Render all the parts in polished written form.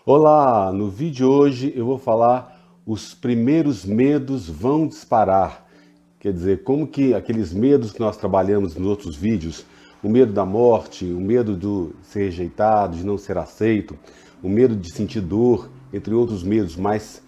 Olá, no vídeo de hoje eu vou falar os primeiros medos vão disparar. Quer dizer, como que aqueles medos que nós trabalhamos nos outros vídeos, o medo da morte, o medo de ser rejeitado, de não ser aceito, o medo de sentir dor, entre outros medos mais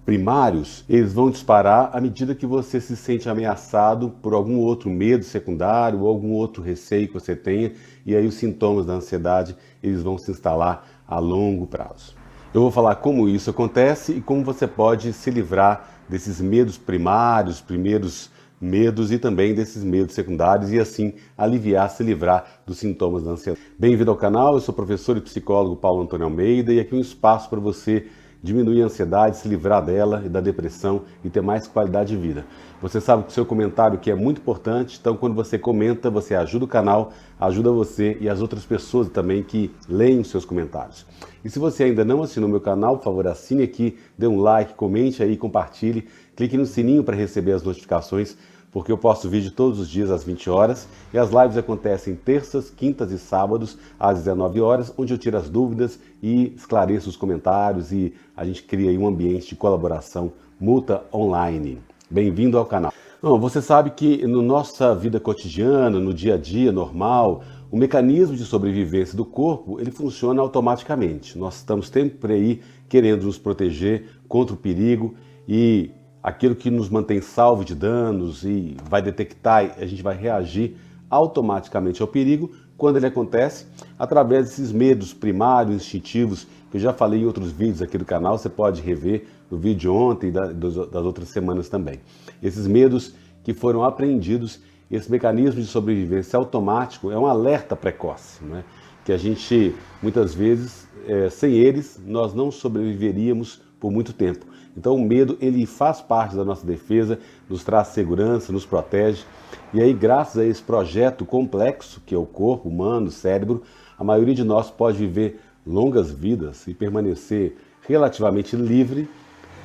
primários, eles vão disparar à medida que você se sente ameaçado por algum outro medo secundário ou algum outro receio que você tenha, e aí os sintomas da ansiedade eles vão se instalar a longo prazo. Eu vou falar como isso acontece e como você pode se livrar desses medos primários, primeiros medos e também desses medos secundários e assim aliviar, se livrar dos sintomas da ansiedade. Bem-vindo ao canal, eu sou o professor e psicólogo Paulo Antônio Almeida e aqui um espaço para você diminuir a ansiedade, se livrar dela e da depressão e ter mais qualidade de vida. Você sabe que o seu comentário aqui é muito importante, então quando você comenta, você ajuda o canal, ajuda você e as outras pessoas também que leem os seus comentários. E se você ainda não assinou meu canal, por favor, assine aqui, dê um like, comente aí, compartilhe, clique no sininho para receber as notificações, porque eu posto vídeo todos os dias às 20 horas e as lives acontecem terças, quintas e sábados às 19 horas, onde eu tiro as dúvidas e esclareço os comentários e a gente cria aí um ambiente de colaboração mútua online. Bem-vindo ao canal. Bom, você sabe que na nossa vida cotidiana, no dia a dia normal, o mecanismo de sobrevivência do corpo, ele funciona automaticamente. Nós estamos sempre aí querendo nos proteger contra o perigo e aquilo que nos mantém salvo de danos e vai detectar, a gente vai reagir automaticamente ao perigo quando ele acontece, através desses medos primários, instintivos, que eu já falei em outros vídeos aqui do canal, você pode rever no vídeo de ontem e das outras semanas também. Esses medos que foram aprendidos, esse mecanismo de sobrevivência automático é um alerta precoce, né? Que a gente, muitas vezes, sem eles, nós não sobreviveríamos por muito tempo. Então o medo, ele faz parte da nossa defesa, nos traz segurança, nos protege. E aí, graças a esse projeto complexo, que é o corpo humano, o cérebro, a maioria de nós pode viver longas vidas e permanecer relativamente livre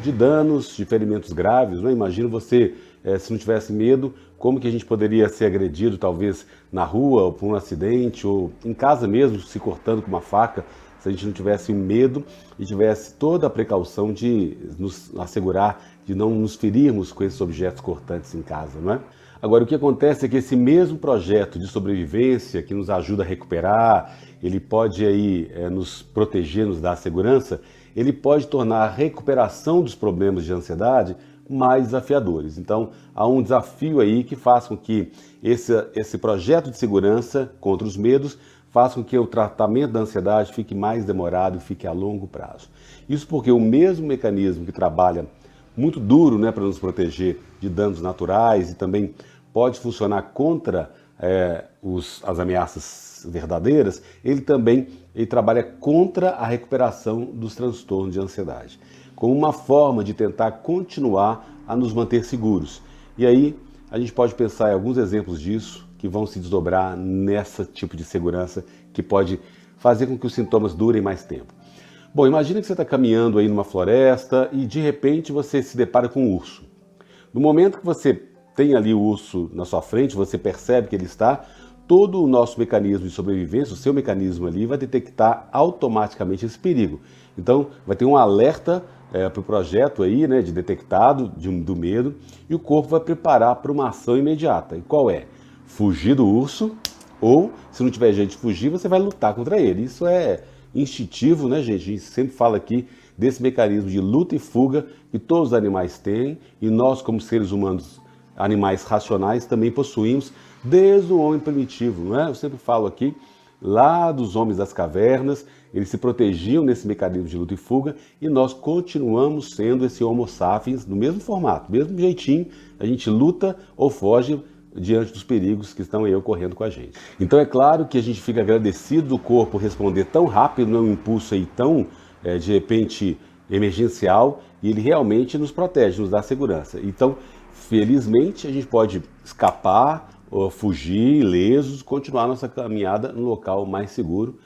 de danos, de ferimentos graves. Não imagino você, se não tivesse medo, como que a gente poderia ser agredido, talvez na rua, ou por um acidente, ou em casa mesmo, se cortando com uma faca, se a gente não tivesse medo e tivesse toda a precaução de nos assegurar de não nos ferirmos com esses objetos cortantes em casa, não é? Agora, o que acontece é que esse mesmo projeto de sobrevivência que nos ajuda a recuperar, ele pode aí nos proteger, nos dar segurança, ele pode tornar a recuperação dos problemas de ansiedade mais desafiadores. Então, há um desafio aí que faz com que esse projeto de segurança contra os medos faz com que o tratamento da ansiedade fique mais demorado e fique a longo prazo. Isso porque o mesmo mecanismo que trabalha muito duro, né, para nos proteger de danos naturais e também pode funcionar contra as ameaças verdadeiras, ele trabalha contra a recuperação dos transtornos de ansiedade, como uma forma de tentar continuar a nos manter seguros. E aí a gente pode pensar em alguns exemplos disso que vão se desdobrar nesse tipo de segurança que pode fazer com que os sintomas durem mais tempo. Bom, imagina que você está caminhando aí numa floresta e de repente você se depara com um urso. No momento que você tem ali o urso na sua frente, você percebe que ele está, todo o nosso mecanismo de sobrevivência, o seu mecanismo ali, vai detectar automaticamente esse perigo. Então, vai ter um alerta para o projeto aí, né, de detectado do medo, e o corpo vai preparar para uma ação imediata. E qual é? Fugir do urso, ou, se não tiver jeito de fugir, você vai lutar contra ele. Isso é instintivo, né, gente? A gente sempre fala aqui desse mecanismo de luta e fuga que todos os animais têm, e nós, como seres humanos, animais racionais, também possuímos desde o homem primitivo, não é? Eu sempre falo aqui, lá dos homens das cavernas, eles se protegiam nesse mecanismo de luta e fuga, e nós continuamos sendo esse Homo sapiens no mesmo formato, mesmo jeitinho, a gente luta ou foge diante dos perigos que estão aí ocorrendo com a gente. Então é claro que a gente fica agradecido do corpo responder tão rápido, não é um impulso aí tão, de repente, emergencial, e ele realmente nos protege, nos dá segurança. Então, felizmente, a gente pode escapar, ou fugir ilesos, continuar nossa caminhada no local mais seguro.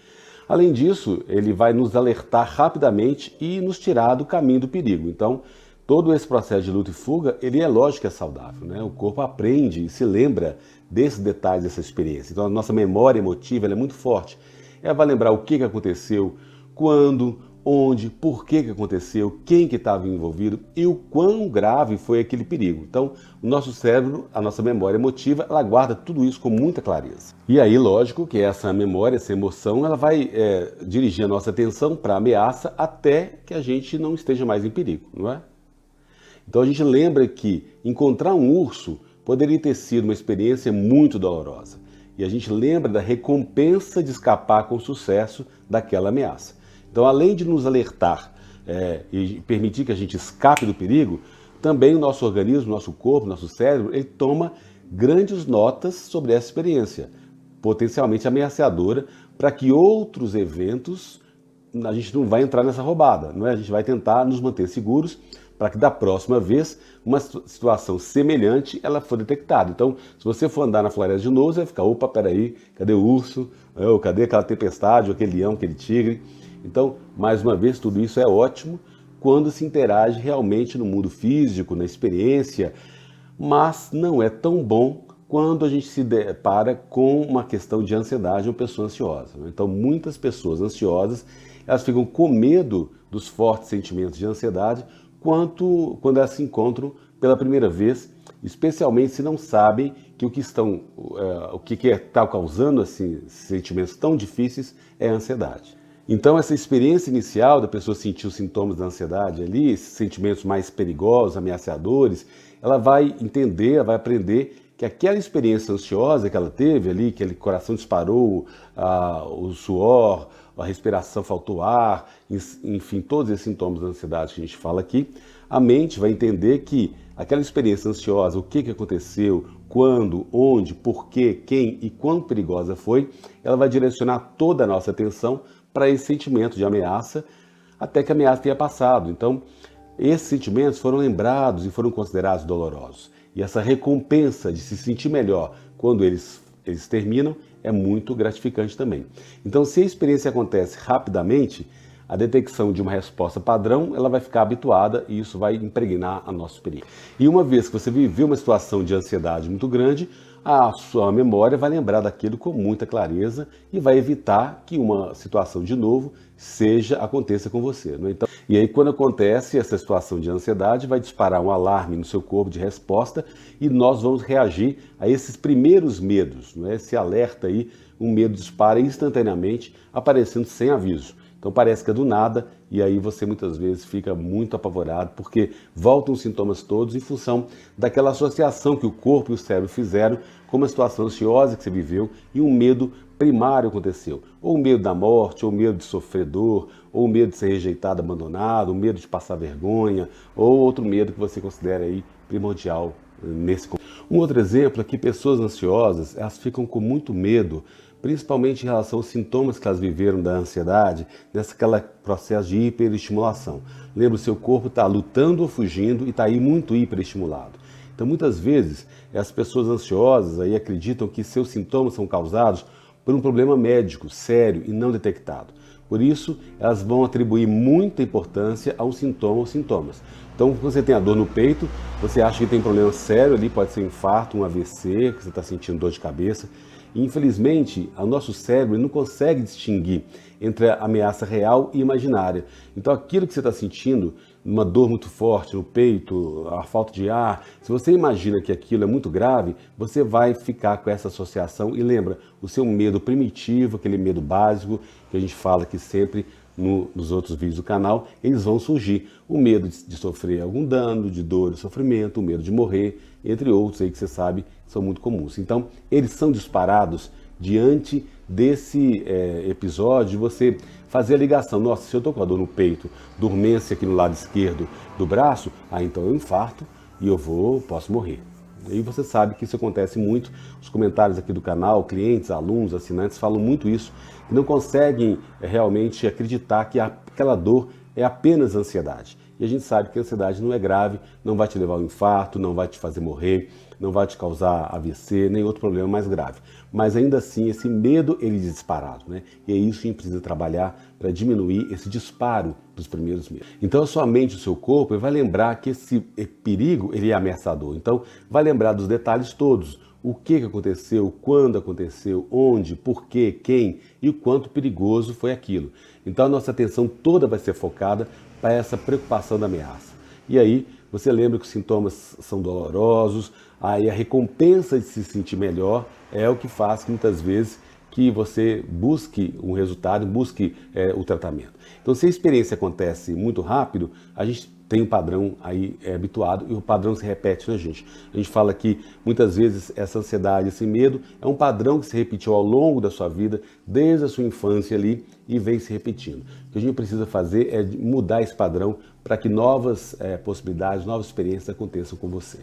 Além disso, ele vai nos alertar rapidamente e nos tirar do caminho do perigo. Então, todo esse processo de luta e fuga, ele é lógico que é saudável, né? O corpo aprende e se lembra desses detalhes dessa experiência. Então a nossa memória emotiva ela é muito forte. Ela vai lembrar o que aconteceu, quando, onde, por que que aconteceu, quem que estava envolvido e o quão grave foi aquele perigo. Então, o nosso cérebro, a nossa memória emotiva, ela guarda tudo isso com muita clareza. E aí, lógico que essa memória, essa emoção, ela vai dirigir a nossa atenção para a ameaça até que a gente não esteja mais em perigo, não é? Então a gente lembra que encontrar um urso poderia ter sido uma experiência muito dolorosa. E a gente lembra da recompensa de escapar com sucesso daquela ameaça. Então, além de nos alertar e permitir que a gente escape do perigo, também o nosso organismo, nosso corpo, nosso cérebro, ele toma grandes notas sobre essa experiência, potencialmente ameaçadora, para que outros eventos, a gente não vai entrar nessa roubada, não é? A gente vai tentar nos manter seguros para que da próxima vez uma situação semelhante ela for detectada. Então, se você for andar na floresta de novo, você vai ficar, opa, peraí, cadê o urso? Cadê aquela tempestade, ou aquele leão, aquele tigre? Então, mais uma vez, tudo isso é ótimo quando se interage realmente no mundo físico, na experiência, mas não é tão bom quando a gente se depara com uma questão de ansiedade ou pessoa ansiosa. Então, muitas pessoas ansiosas, elas ficam com medo dos fortes sentimentos de ansiedade quando elas se encontram pela primeira vez, especialmente se não sabem que o que está causando assim, sentimentos tão difíceis é a ansiedade. Então, essa experiência inicial da pessoa sentir os sintomas da ansiedade ali, esses sentimentos mais perigosos, ameaçadores, ela vai entender, vai aprender que aquela experiência ansiosa que ela teve ali, que aquele coração disparou, o suor, a respiração faltou ar, enfim, todos esses sintomas da ansiedade que a gente fala aqui, a mente vai entender que aquela experiência ansiosa, o que aconteceu, quando, onde, por quê, quem e quão perigosa foi, ela vai direcionar toda a nossa atenção para esse sentimento de ameaça, até que a ameaça tenha passado. Então, esses sentimentos foram lembrados e foram considerados dolorosos. E essa recompensa de se sentir melhor quando eles terminam é muito gratificante também. Então, se a experiência acontece rapidamente, a detecção de uma resposta padrão, ela vai ficar habituada e isso vai impregnar a nossa experiência. E uma vez que você viveu uma situação de ansiedade muito grande, a sua memória vai lembrar daquilo com muita clareza e vai evitar que uma situação de novo aconteça com você. Né? Então, e aí quando acontece essa situação de ansiedade, vai disparar um alarme no seu corpo de resposta e nós vamos reagir a esses primeiros medos. Né? Esse alerta aí, um medo dispara instantaneamente, aparecendo sem aviso. Então parece que é do nada e aí você muitas vezes fica muito apavorado porque voltam os sintomas todos em função daquela associação que o corpo e o cérebro fizeram com uma situação ansiosa que você viveu e um medo primário aconteceu. Ou o medo da morte, ou o medo de sofrer dor, ou o medo de ser rejeitado, abandonado, o medo de passar vergonha, ou outro medo que você considera aí primordial nesse contexto. Um outro exemplo é que pessoas ansiosas, elas ficam com muito medo, principalmente em relação aos sintomas que elas viveram da ansiedade, aquele processo de hiperestimulação. Lembra, o seu corpo está lutando ou fugindo e está aí muito hiperestimulado. Então, muitas vezes, as pessoas ansiosas aí acreditam que seus sintomas são causados por um problema médico sério e não detectado. Por isso, elas vão atribuir muita importância a um sintoma ou sintomas. Então, quando você tem a dor no peito, você acha que tem um problema sério ali, pode ser um infarto, um AVC, que você está sentindo dor de cabeça. E, infelizmente, o nosso cérebro não consegue distinguir entre a ameaça real e imaginária. Então, aquilo que você está sentindo, uma dor muito forte no peito, a falta de ar, se você imagina que aquilo é muito grave, você vai ficar com essa associação e lembra, o seu medo primitivo, aquele medo básico que a gente fala aqui sempre nos outros vídeos do canal, eles vão surgir. O medo de sofrer algum dano, de dor, de sofrimento, o medo de morrer, entre outros aí que você sabe são muito comuns. Então, eles são disparados diante desse episódio de você fazer a ligação. Nossa, se eu estou com a dor no peito, dormência aqui no lado esquerdo do braço, então eu infarto e posso morrer. E aí você sabe que isso acontece muito. Os comentários aqui do canal, clientes, alunos, assinantes falam muito isso, que não conseguem realmente acreditar que aquela dor é apenas ansiedade. E a gente sabe que a ansiedade não é grave, não vai te levar ao infarto, não vai te fazer morrer, não vai te causar AVC, nem outro problema mais grave. Mas ainda assim, esse medo, ele é disparado, né? E é isso que a gente precisa trabalhar para diminuir esse disparo dos primeiros medos. Então a sua mente, o seu corpo, vai lembrar que esse perigo, ele é ameaçador. Então vai lembrar dos detalhes todos. o que aconteceu, quando aconteceu, onde, por quê, quem e o quanto perigoso foi aquilo. Então a nossa atenção toda vai ser focada para essa preocupação da ameaça. E aí você lembra que os sintomas são dolorosos, aí a recompensa de se sentir melhor é o que faz que muitas vezes que você busque um resultado, busque o tratamento. Então se a experiência acontece muito rápido, a gente tem um padrão aí habituado e o padrão se repete na gente. A gente fala que muitas vezes essa ansiedade, esse medo é um padrão que se repetiu ao longo da sua vida, desde a sua infância ali e vem se repetindo. O que a gente precisa fazer é mudar esse padrão para que novas possibilidades, novas experiências aconteçam com você.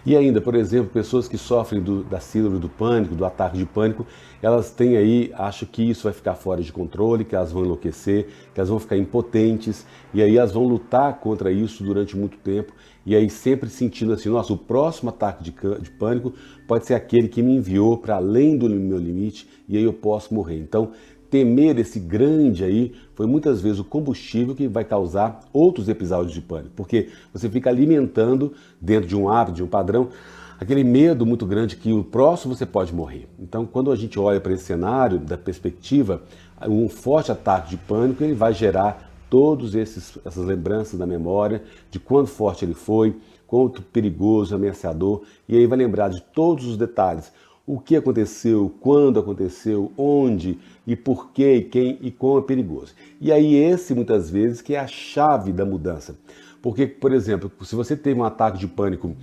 E ainda, por exemplo, pessoas que sofrem da síndrome do pânico, do ataque de pânico, elas têm aí, acham que isso vai ficar fora de controle, que elas vão enlouquecer, que elas vão ficar impotentes, e aí elas vão lutar contra isso durante muito tempo, e aí sempre sentindo assim, nossa, o próximo ataque de pânico pode ser aquele que me enviou para além do meu limite, e aí eu posso morrer. Então, temer esse grande aí foi muitas vezes o combustível que vai causar outros episódios de pânico, porque você fica alimentando dentro de um hábito, de um padrão, aquele medo muito grande que o próximo você pode morrer. Então, quando a gente olha para esse cenário, da perspectiva, um forte ataque de pânico, ele vai gerar todas essas lembranças na memória de quão forte ele foi, quanto perigoso, ameaçador, e aí vai lembrar de todos os detalhes. O que aconteceu, quando aconteceu, onde e por quê, e quem e como é perigoso. E aí esse muitas vezes que é a chave da mudança. Porque, por exemplo, se você teve um ataque de pânico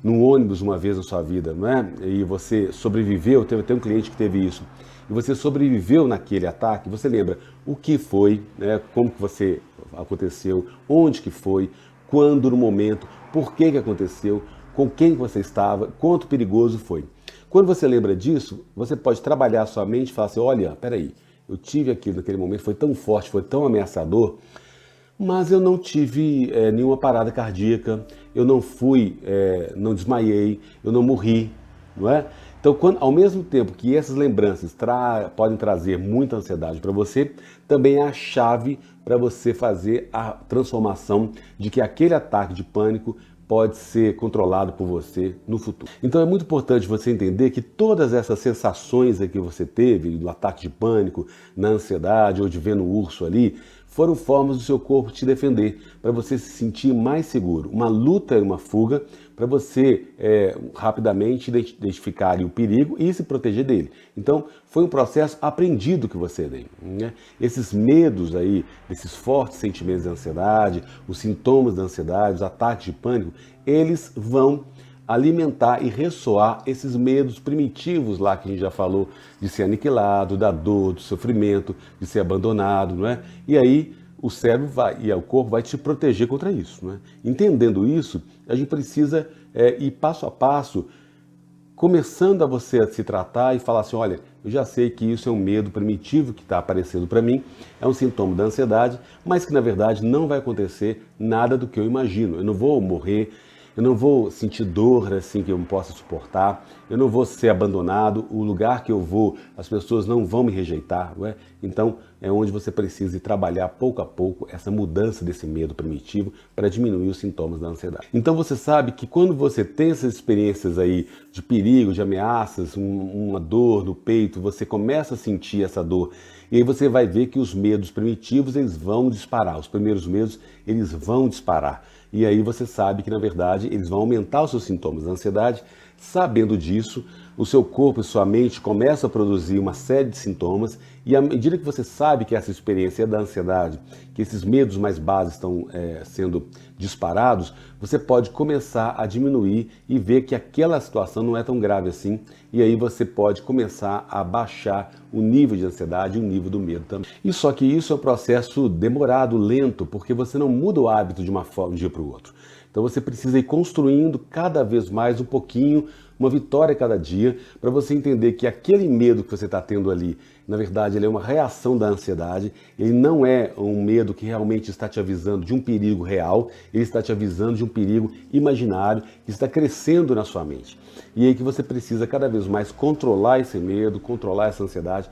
num ônibus uma vez na sua vida, não é? E você sobreviveu, teve um cliente que teve isso, e você sobreviveu naquele ataque, você lembra o que foi, né? Como que você aconteceu, onde que foi, quando no momento, por que aconteceu, com quem você estava, quanto perigoso foi. Quando você lembra disso, você pode trabalhar a sua mente e falar assim, olha, peraí, eu tive aquilo naquele momento, foi tão forte, foi tão ameaçador, mas eu não tive nenhuma parada cardíaca, eu não não desmaiei, eu não morri, não é? Então, ao mesmo tempo que essas lembranças podem trazer muita ansiedade para você, também é a chave para você fazer a transformação de que aquele ataque de pânico pode ser controlado por você no futuro. Então é muito importante você entender que todas essas sensações que você teve, do ataque de pânico, na ansiedade ou de ver no urso ali, foram formas do seu corpo te defender, para você se sentir mais seguro. Uma luta e uma fuga, para você rapidamente identificar ali o perigo e se proteger dele. Então, foi um processo aprendido que você tem, né? Esses medos aí, esses fortes sentimentos de ansiedade, os sintomas da ansiedade, os ataques de pânico, eles vão alimentar e ressoar esses medos primitivos lá que a gente já falou, de ser aniquilado, da dor, do sofrimento, de ser abandonado, não é? E aí o cérebro e o corpo vai te proteger contra isso, não é? Entendendo isso, a gente precisa ir passo a passo, começando a você se tratar e falar assim, olha, eu já sei que isso é um medo primitivo que está aparecendo para mim, é um sintoma da ansiedade, mas que na verdade não vai acontecer nada do que eu imagino. Eu não vou morrer, eu não vou sentir dor assim que eu não possa suportar, eu não vou ser abandonado, o lugar que eu vou, as pessoas não vão me rejeitar, não é? Então é onde você precisa ir trabalhar pouco a pouco essa mudança desse medo primitivo para diminuir os sintomas da ansiedade. Então você sabe que quando você tem essas experiências aí de perigo, de ameaças, uma dor no peito, você começa a sentir essa dor e aí você vai ver que os medos primitivos eles vão disparar, os primeiros medos eles vão disparar. E aí você sabe que, na verdade, eles vão aumentar os seus sintomas da ansiedade. Sabendo disso, o seu corpo e sua mente começam a produzir uma série de sintomas e à medida que você sabe que essa experiência é da ansiedade, que esses medos mais básicos estão sendo disparados, você pode começar a diminuir e ver que aquela situação não é tão grave assim e aí você pode começar a baixar o nível de ansiedade e o nível do medo também. E só que isso é um processo demorado, lento, porque você não muda o hábito de um dia para o outro. Então você precisa ir construindo cada vez mais um pouquinho, uma vitória a cada dia, para você entender que aquele medo que você está tendo ali, na verdade, ele é uma reação da ansiedade, ele não é um medo que realmente está te avisando de um perigo real, ele está te avisando de um perigo imaginário que está crescendo na sua mente. E aí que você precisa cada vez mais controlar esse medo, controlar essa ansiedade,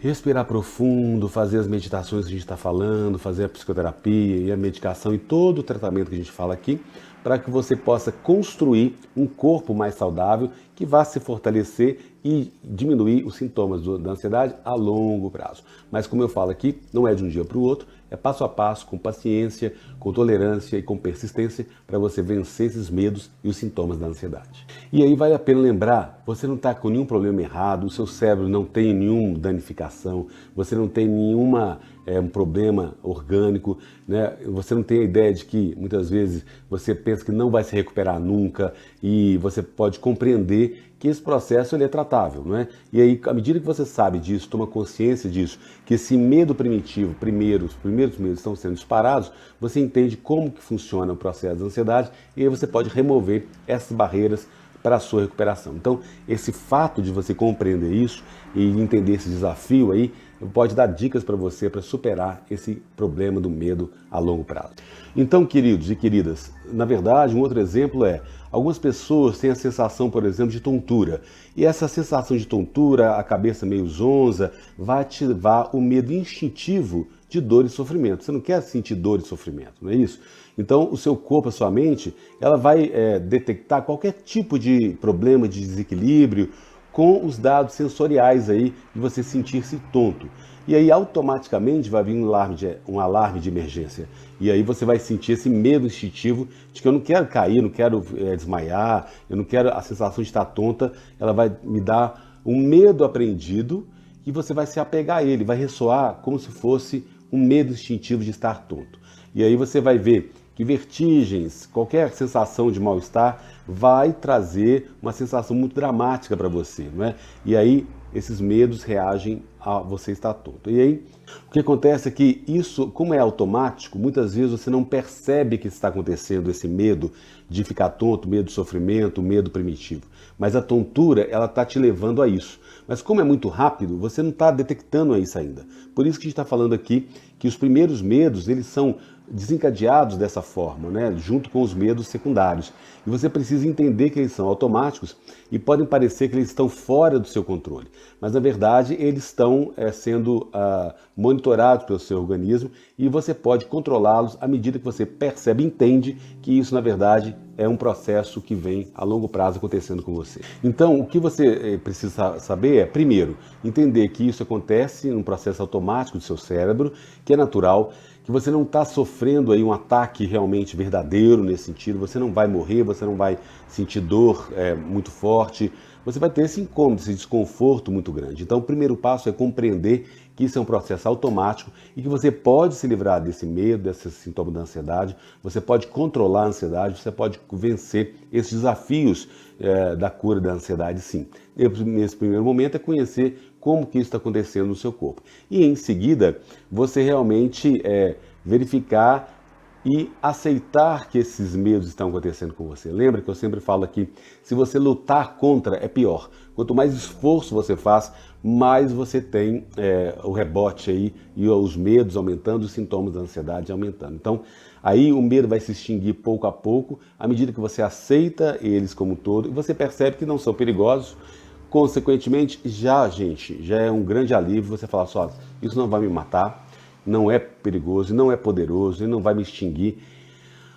respirar profundo, fazer as meditações que a gente está falando, fazer a psicoterapia e a medicação e todo o tratamento que a gente fala aqui, para que você possa construir um corpo mais saudável que vá se fortalecer e diminuir os sintomas da ansiedade a longo prazo. Mas como eu falo aqui, não é de um dia para o outro, é passo a passo, com paciência, com tolerância e com persistência para você vencer esses medos e os sintomas da ansiedade. E aí vale a pena lembrar, você não está com nenhum problema errado, o seu cérebro não tem nenhuma danificação, você não tem um problema orgânico, né? Você não tem a ideia de que muitas vezes você pensa que não vai se recuperar nunca e você pode compreender que esse processo ele é tratável, não é? E aí, à medida que você sabe disso, toma consciência disso, que esse medo primitivo, os primeiros medos estão sendo disparados, você entende como que funciona o processo da ansiedade e aí você pode remover essas barreiras para a sua recuperação. Então, esse fato de você compreender isso e entender esse desafio aí, pode dar dicas para você para superar esse problema do medo a longo prazo. Então, queridos e queridas, na verdade, um outro exemplo é, algumas pessoas têm a sensação, por exemplo, de tontura. E essa sensação de tontura, a cabeça meio zonza, vai ativar o medo instintivo de dor e sofrimento. Você não quer sentir dor e sofrimento, não é isso? Então, o seu corpo, a sua mente, ela vai detectar qualquer tipo de problema de desequilíbrio com os dados sensoriais aí de você sentir-se tonto. E aí automaticamente vai vir um alarme de emergência. E aí você vai sentir esse medo instintivo de que eu não quero cair, não quero desmaiar, eu não quero a sensação de estar tonta. Ela vai me dar um medo aprendido e você vai se apegar a ele, vai ressoar como se fosse um medo instintivo de estar tonto. E aí você vai ver que vertigens, qualquer sensação de mal-estar vai trazer uma sensação muito dramática para você, não é? E aí esses medos reagem a você estar tonto. E aí o que acontece é que isso, como é automático, muitas vezes você não percebe que está acontecendo esse medo de ficar tonto, medo de sofrimento, medo primitivo. Mas a tontura, ela está te levando a isso. Mas como é muito rápido, você não está detectando isso ainda. Por isso que a gente está falando aqui que os primeiros medos, eles são desencadeados dessa forma, né? Junto com os medos secundários. E você precisa entender que eles são automáticos e podem parecer que eles estão fora do seu controle. Mas, na verdade, eles estão sendo monitorados pelo seu organismo e você pode controlá-los à medida que você percebe e entende que isso, na verdade, é um processo que vem a longo prazo acontecendo com você. Então, o que você precisa saber é, primeiro, entender que isso acontece num processo automático do seu cérebro, que é natural, que você não está sofrendo aí um ataque realmente verdadeiro nesse sentido, você não vai morrer, você não vai sentir dor muito forte, você vai ter esse incômodo, esse desconforto muito grande. Então, o primeiro passo é compreender que isso é um processo automático e que você pode se livrar desse medo, desse sintoma da ansiedade, você pode controlar a ansiedade, você pode vencer esses desafios da cura da ansiedade, sim. Nesse primeiro momento é conhecer como que isso está acontecendo no seu corpo. E em seguida, você realmente verificar e aceitar que esses medos estão acontecendo com você. Lembra que eu sempre falo aqui, se você lutar contra, é pior. Quanto mais esforço você faz, mais você tem o rebote aí e os medos aumentando, os sintomas da ansiedade aumentando. Então, aí o medo vai se extinguir pouco a pouco, à medida que você aceita eles como um todo, e você percebe que não são perigosos. Consequentemente, já é um grande alívio você falar só, isso não vai me matar, não é perigoso, não é poderoso, ele não vai me extinguir.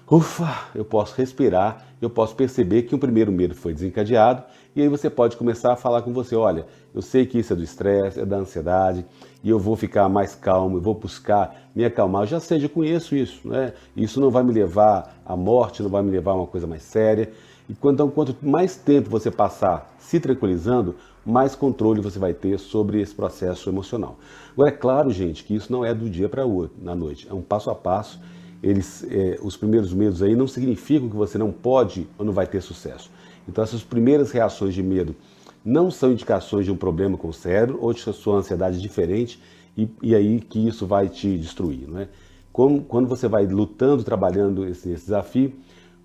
Ufa, eu posso respirar, eu posso perceber que o primeiro medo foi desencadeado e aí você pode começar a falar com você, olha, eu sei que isso é do estresse, é da ansiedade e eu vou ficar mais calmo, eu vou buscar me acalmar, eu já sei, já conheço isso, né? Isso não vai me levar à morte, não vai me levar a uma coisa mais séria. Então, quanto mais tempo você passar se tranquilizando, mais controle você vai ter sobre esse processo emocional. Agora, é claro, gente, que isso não é do dia para a noite, é um passo a passo. Os primeiros medos aí não significam que você não pode ou não vai ter sucesso. Então, essas primeiras reações de medo não são indicações de um problema com o cérebro ou de sua ansiedade diferente e aí que isso vai te destruir, não é? Quando você vai lutando, trabalhando esse desafio,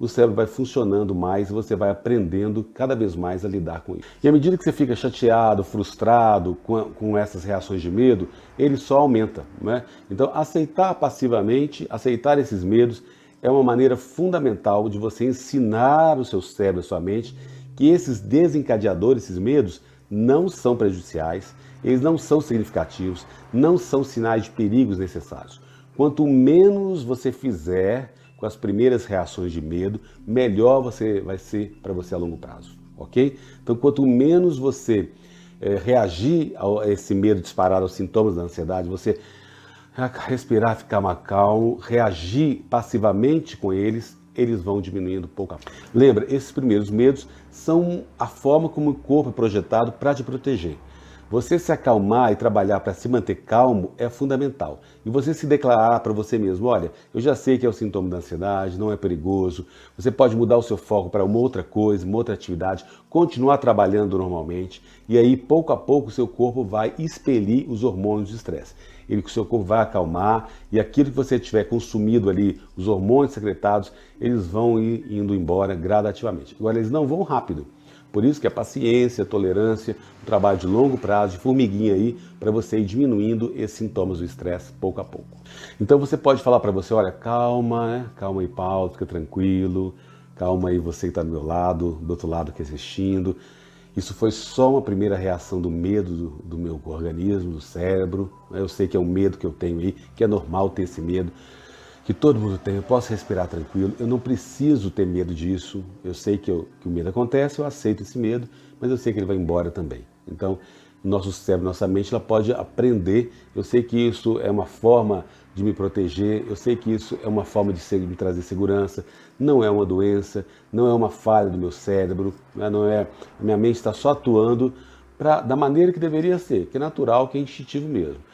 o cérebro vai funcionando mais e você vai aprendendo cada vez mais a lidar com isso. E à medida que você fica chateado, frustrado com essas reações de medo, ele só aumenta, não é? Então, aceitar passivamente, aceitar esses medos, é uma maneira fundamental de você ensinar o seu cérebro, a sua mente, que esses desencadeadores, esses medos, não são prejudiciais, Eles não são significativos, não são sinais de perigos necessários. Quanto menos você fizer com as primeiras reações de medo, melhor vai ser para você a longo prazo, ok? Então, quanto menos você reagir a esse medo disparado, aos sintomas da ansiedade, você respirar, ficar mais calmo, reagir passivamente com eles vão diminuindo pouco a pouco. Lembra, esses primeiros medos são a forma como o corpo é projetado para te proteger. Você se acalmar e trabalhar para se manter calmo é fundamental. E você se declarar para você mesmo, olha, eu já sei que é o sintoma da ansiedade, não é perigoso. Você pode mudar o seu foco para uma outra coisa, uma outra atividade, continuar trabalhando normalmente. E aí, pouco a pouco, o seu corpo vai expelir os hormônios de estresse. O seu corpo vai acalmar e aquilo que você tiver consumido ali, os hormônios secretados, eles vão ir indo embora gradativamente. Agora, eles não vão rápido. Por isso que a paciência, a tolerância, o trabalho de longo prazo, de formiguinha aí, para você ir diminuindo esses sintomas do estresse pouco a pouco. Então você pode falar para você, olha, calma, né? Calma aí, Paulo, fica tranquilo, calma aí você que está do meu lado, do outro lado aqui assistindo. Isso foi só uma primeira reação do medo do meu organismo, do cérebro. Eu sei que é um medo que eu tenho aí, que é normal ter esse medo, que todo mundo tem, eu posso respirar tranquilo, eu não preciso ter medo disso, eu sei que o medo acontece, eu aceito esse medo, mas eu sei que ele vai embora também. Então, nosso cérebro, nossa mente, ela pode aprender, eu sei que isso é uma forma de me proteger, eu sei que isso é uma forma de me trazer segurança, não é uma doença, não é uma falha do meu cérebro, a minha mente está só atuando da maneira que deveria ser, que é natural, que é instintivo mesmo.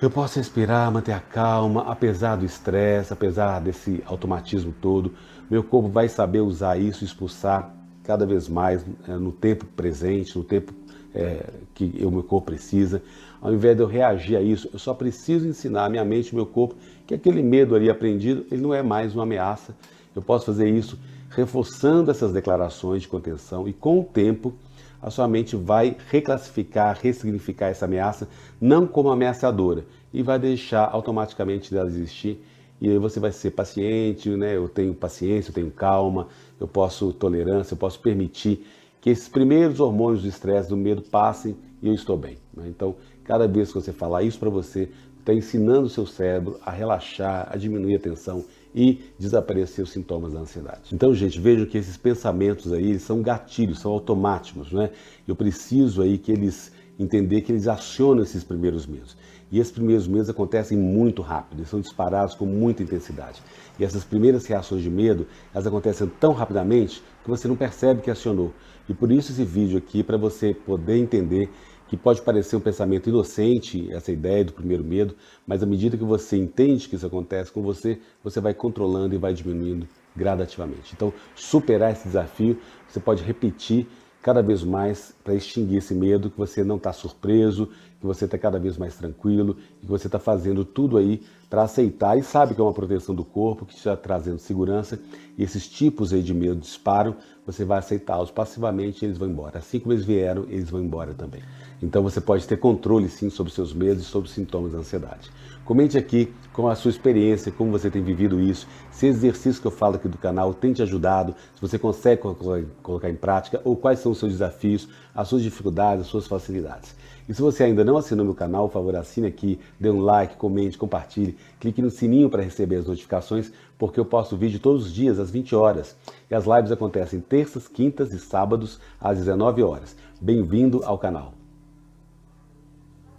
Eu posso respirar, manter a calma, apesar do estresse, apesar desse automatismo todo. Meu corpo vai saber usar isso, expulsar cada vez mais no tempo presente, no tempo que o meu corpo precisa. Ao invés de eu reagir a isso, eu só preciso ensinar a minha mente e meu corpo que aquele medo ali aprendido, ele não é mais uma ameaça. Eu posso fazer isso reforçando essas declarações de contenção e com o tempo a sua mente vai reclassificar, ressignificar essa ameaça não como ameaçadora e vai deixar automaticamente dela existir. E aí você vai ser paciente, né? Eu tenho paciência, eu tenho calma, eu posso tolerância, eu posso permitir que esses primeiros hormônios do estresse, do medo passem e eu estou bem, né? Então, cada vez que você falar isso para você, está ensinando o seu cérebro a relaxar, a diminuir a tensão e desaparecer os sintomas da ansiedade. Então, gente, vejam que esses pensamentos aí eles são gatilhos, são automáticos, né? Eu preciso aí que eles entender que eles acionam esses primeiros medos. E esses primeiros medos acontecem muito rápido, eles são disparados com muita intensidade. E essas primeiras reações de medo, elas acontecem tão rapidamente que você não percebe que acionou. E por isso esse vídeo aqui, para você poder entender que pode parecer um pensamento inocente, essa ideia do primeiro medo, mas à medida que você entende que isso acontece com você, você vai controlando e vai diminuindo gradativamente. Então, superar esse desafio, você pode repetir cada vez mais para extinguir esse medo, que você não está surpreso, que você está cada vez mais tranquilo, e que você está fazendo tudo aí para aceitar e sabe que é uma proteção do corpo, que está trazendo segurança, e esses tipos aí de medo disparam, você vai aceitá-los passivamente e eles vão embora. Assim como eles vieram, eles vão embora também. Então você pode ter controle sim sobre os seus medos e sobre os sintomas da ansiedade. Comente aqui com a sua experiência, como você tem vivido isso, se esse exercício que eu falo aqui do canal tem te ajudado, se você consegue colocar em prática, ou quais são os seus desafios, as suas dificuldades, as suas facilidades. E se você ainda não assinou meu canal, por favor, assine aqui, dê um like, comente, compartilhe, clique no sininho para receber as notificações, porque eu posto vídeo todos os dias às 20 horas. E as lives acontecem terças, quintas e sábados às 19 horas. Bem-vindo ao canal.